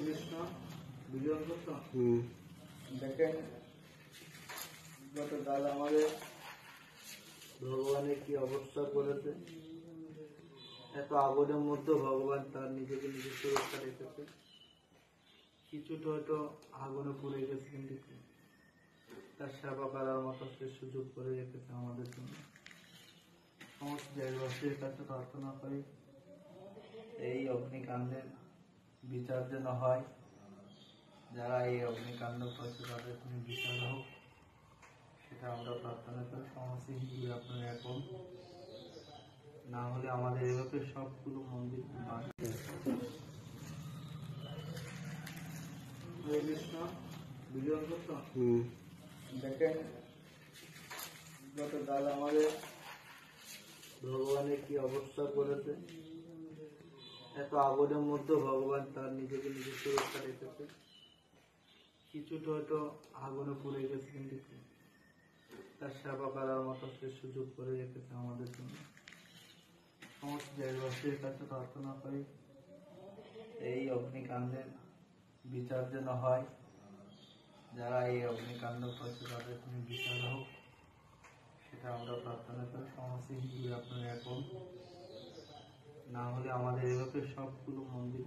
কৃষ্ণ বিজয় করতো দেখেন গতকাল আমাদের ভগবানের কি অবস্থা করেছে। এত আগুনের মধ্যে ভগবান তার নিজেকে নিজে সুরক্ষা রেখেছে। কিছুটা হয়তো আগুনে পড়ে গেছে, কিন্তু তার সেবা করার মতো সে সুযোগ করে রেখেছে আমাদের জন্য। সমস্ত দেশবাসীর কাছে প্রার্থনা করি এই অগ্নিকাণ্ডের বিচার যেন হয়। যারা এই অগ্নিকাণ্ড করছে তাদের কোনো বিচার হোক, সেটা আমরা প্রার্থনা করি। সমস্ত হিন্দু আপনারা এখন না হলে আমাদের এভাবে সবগুলো মন্দির কৃষ্ণ বিজয় করতো দেখেন গতকাল আমাদের ভগবানের কি অবস্থা করেছে। এত আগুনের মধ্যে ভগবান তার নিজেকে নিজে সুরক্ষা রেখেছে। কিছুটা হয়তো আগুনে পড়ে গেছে, কিন্তু তার সেবা করার মতো সে সুযোগ করে রেখেছে আমাদের জন্য। সমস্ত দেশবাসীর কাছে প্রার্থনা করি এই অগ্নিকাণ্ডের বিচার যেন হয়। যারা এই অগ্নিকাণ্ড করছে তাদের কোনো বিচার হোক, সেটা আমরা প্রার্থনা করি। সমস্ত হিন্দু আপনারা এখন না হলে আমাদের এভাবে সবগুলো মন্দির